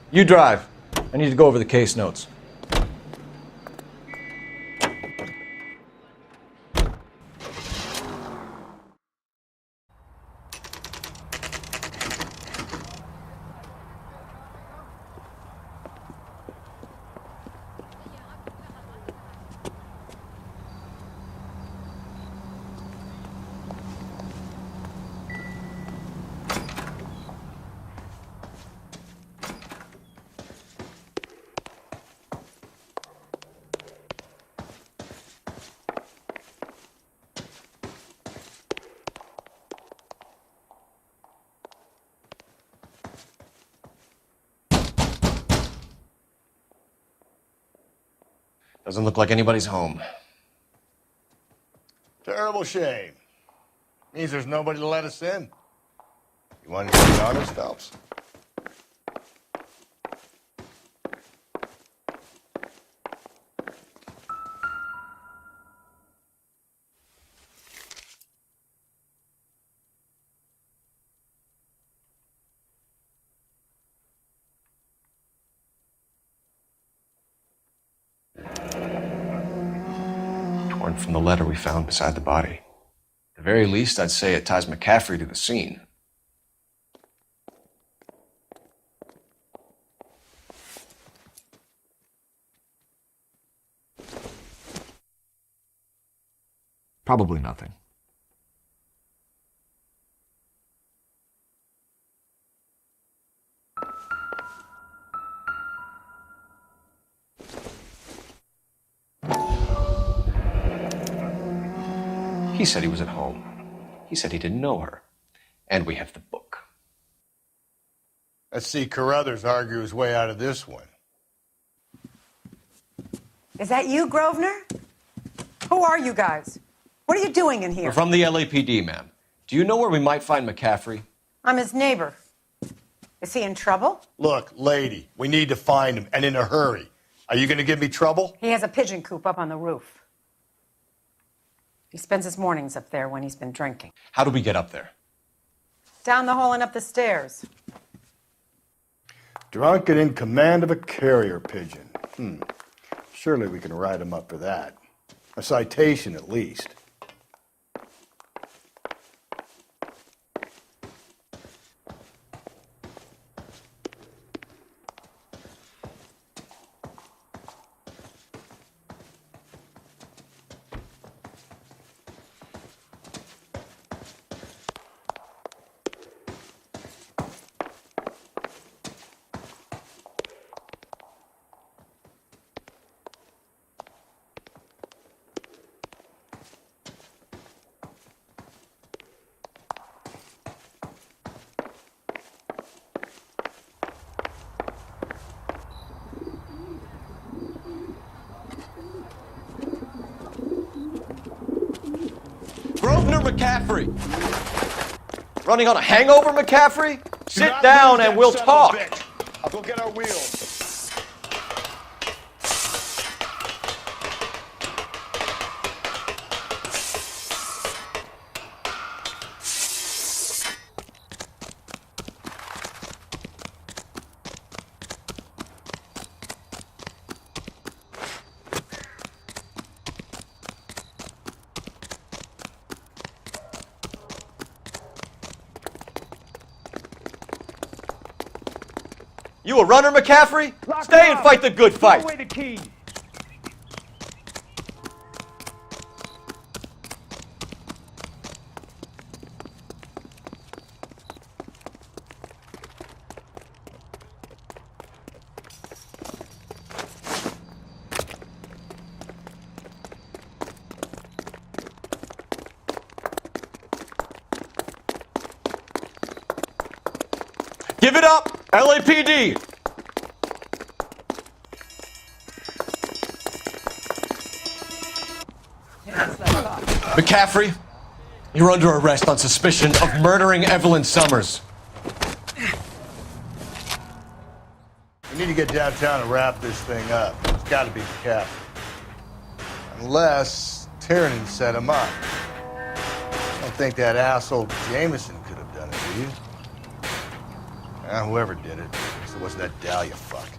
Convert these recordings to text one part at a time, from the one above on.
You drive. I need to go over the case notes. Doesn't look like anybody's home. Terrible shame. Means there's nobody to let us in. You want to be honest, Phelps? Torn from the letter we found beside the body. At the very least, I'd say it ties McCaffrey to the scene. Probably nothing. He said he was at home. He said he didn't know her. And we have the book. Let's see Carruthers argue his way out of this one. Is that you, Grosvenor? Who are you guys? What are you doing in here? We're from the LAPD, ma'am. Do you know where we might find McCaffrey? I'm his neighbor. Is he in trouble? Look, lady, we need to find him, and in a hurry. Are you going to give me trouble? He has a pigeon coop up on the roof. He spends his mornings up there when he's been drinking. How do we get up there? Down the hall and up the stairs. Drunk and in command of a carrier pigeon. Surely we can write him up for that. A citation, at least. Grosvenor McCaffrey! Running on a hangover, McCaffrey? Sit down and we'll talk. I'll go get our wheels. You a runner, McCaffrey? Stay and fight the good fight. Throw away the keys. Give it up, LAPD! McCaffrey, you're under arrest on suspicion of murdering Evelyn Summers. We need to get downtown and wrap this thing up. It's got to be McCaffrey. Unless Tiernan set him up. I don't think that asshole Jameson could have done it, do you? Whoever did it, it's it wasn't that Dahlia fuck.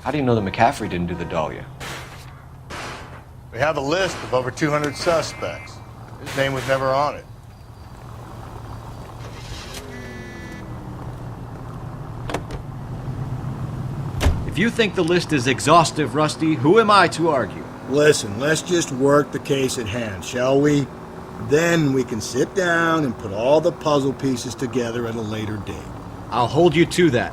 How do you know that McCaffrey didn't do the Dahlia? We have a list of over 200 suspects. His name was never on it. If you think the list is exhaustive, Rusty, who am I to argue? Listen, let's just work the case at hand, shall we? Then we can sit down and put all the puzzle pieces together at a later date. I'll hold you to that.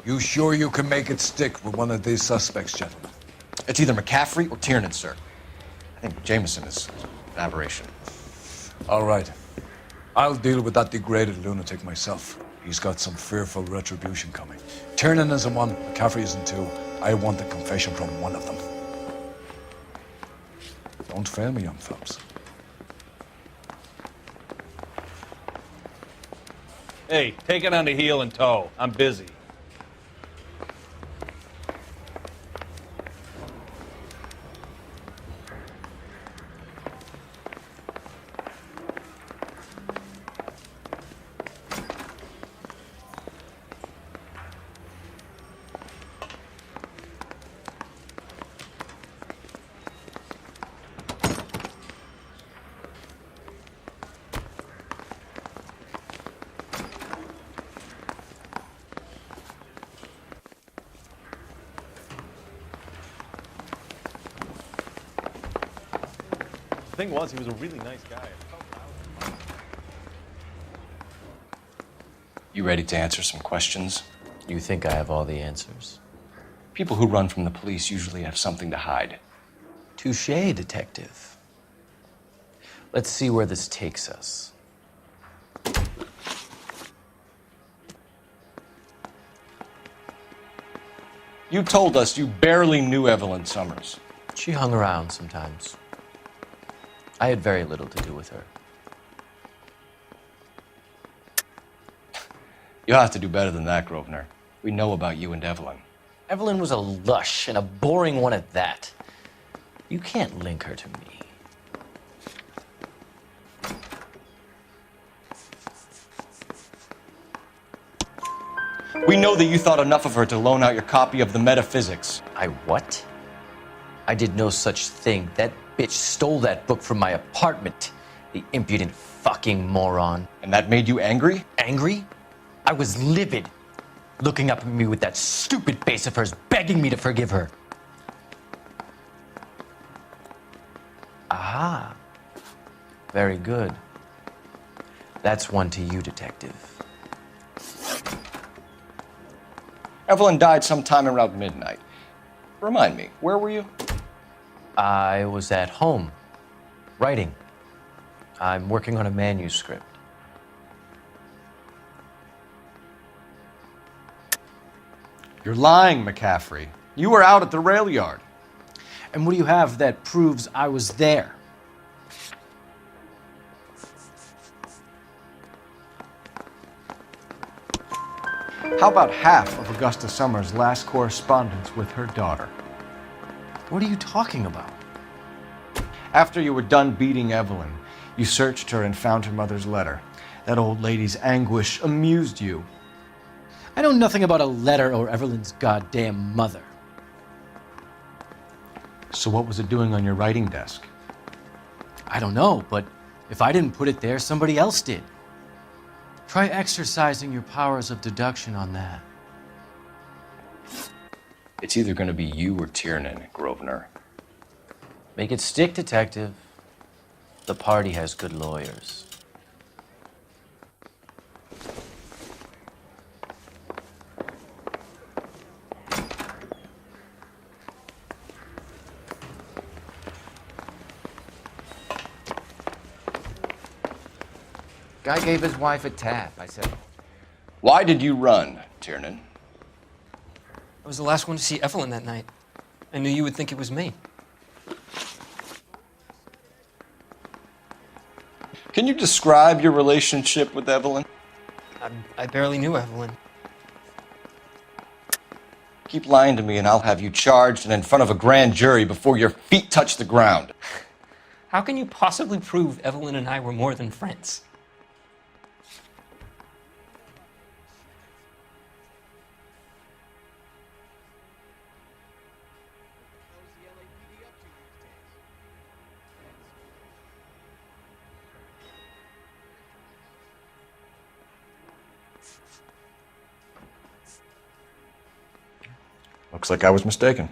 You sure you can make it stick with one of these suspects, gentlemen? It's either McCaffrey or Tiernan, sir. I think Jameson is an aberration. All right. I'll deal with that degraded lunatic myself. He's got some fearful retribution coming. Tiernan isn't one, McCaffrey isn't two. I want a confession from one of them. Don't fail me, young Phelps. Hey, take it on the heel and toe. I'm busy. The thing was, he was a really nice guy. You ready to answer some questions? You think I have all the answers? People who run from the police usually have something to hide. Touché, detective. Let's see where this takes us. You told us you barely knew Evelyn Summers. She hung around sometimes. I had very little to do with her. You'll have to do better than that, Grosvenor. We know about you and Evelyn. Evelyn was a lush, and a boring one at that. You can't link her to me. We know that you thought enough of her to loan out your copy of the Metaphysics. I what? I did no such thing. That bitch stole that book from my apartment. The impudent fucking moron. And that made you angry? Angry? I was livid. Looking up at me with that stupid face of hers, begging me to forgive her. Aha. Very good. That's one to you, detective. Evelyn died sometime around midnight. Remind me, where were you? I was at home, writing. I'm working on a manuscript. You're lying, McCaffrey. You were out at the rail yard. And what do you have that proves I was there? How about half of Augusta Summers' last correspondence with her daughter? What are you talking about? After you were done beating Evelyn, you searched her and found her mother's letter. That old lady's anguish amused you. I know nothing about a letter or Evelyn's goddamn mother. So what was it doing on your writing desk? I don't know, but if I didn't put it there, somebody else did. Try exercising your powers of deduction on that. It's either going to be you or Tiernan, Grosvenor. Make it stick, detective. The party has good lawyers. Guy gave his wife a tap. I said, Why did you run, Tiernan? I was the last one to see Evelyn that night. I knew you would think it was me. Can you describe your relationship with Evelyn? I barely knew Evelyn. Keep lying to me and I'll have you charged and in front of a grand jury before your feet touch the ground. How can you possibly prove Evelyn and I were more than friends? Looks like I was mistaken.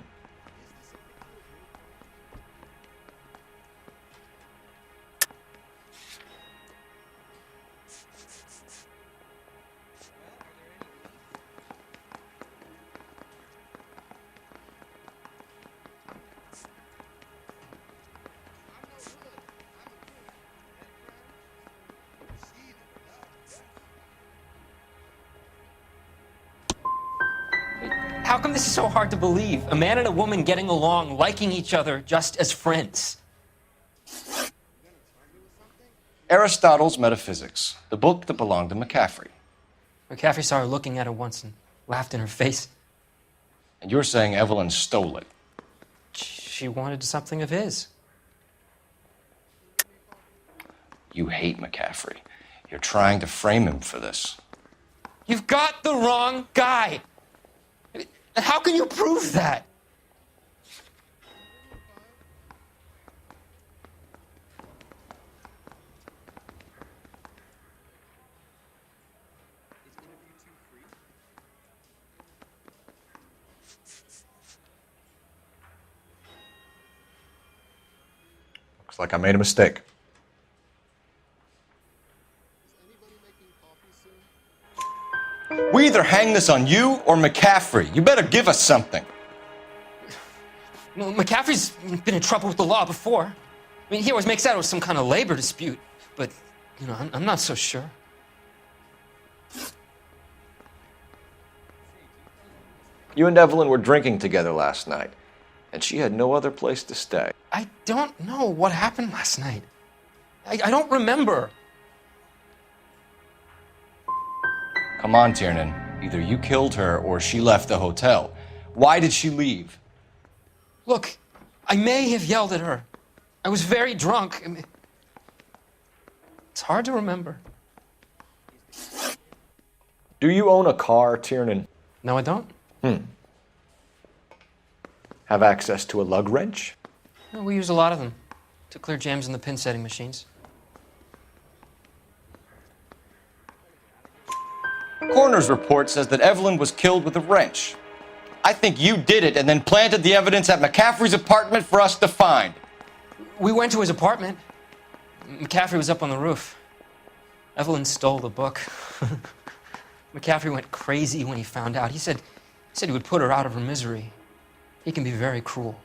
How come this is so hard to believe? A man and a woman getting along, liking each other just as friends. Aristotle's Metaphysics, the book that belonged to McCaffrey. McCaffrey saw her looking at her once and laughed in her face. And you're saying Evelyn stole it. She wanted something of his. You hate McCaffrey. You're trying to frame him for this. You've got the wrong guy. How can you prove that? Looks like I made a mistake. We either hang this on you or McCaffrey. You better give us something. Well, McCaffrey's been in trouble with the law before. I mean, he always makes out it was some kind of labor dispute, but, you know, I'm not so sure. You and Evelyn were drinking together last night, and she had no other place to stay. I don't know what happened last night. I don't remember. Come on, Tiernan. Either you killed her or she left the hotel. Why did she leave? Look, I may have yelled at her. I was very drunk. I mean, it's hard to remember. Do you own a car, Tiernan? No, I don't. Have access to a lug wrench? No, we use a lot of them to clear jams in the pin setting machines. Coroner's report says that Evelyn was killed with a wrench. I think you did it and then planted the evidence at McCaffrey's apartment for us to find. We went to his apartment. McCaffrey was up on the roof. Evelyn stole the book. McCaffrey went crazy when he found out. He said he would put her out of her misery. He can be very cruel.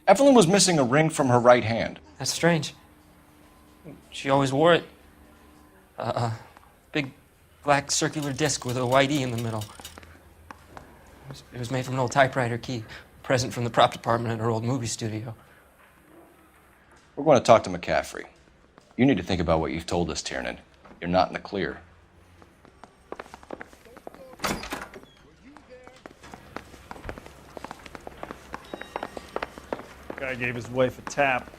Evelyn was missing a ring from her right hand. That's strange. She always wore it. Big black circular disc with a white E in the middle. It was made from an old typewriter key, a present from the prop department at her old movie studio. We're going to talk to McCaffrey. You need to think about what you've told us, Tiernan. You're not in the clear. Guy gave his wife a tap.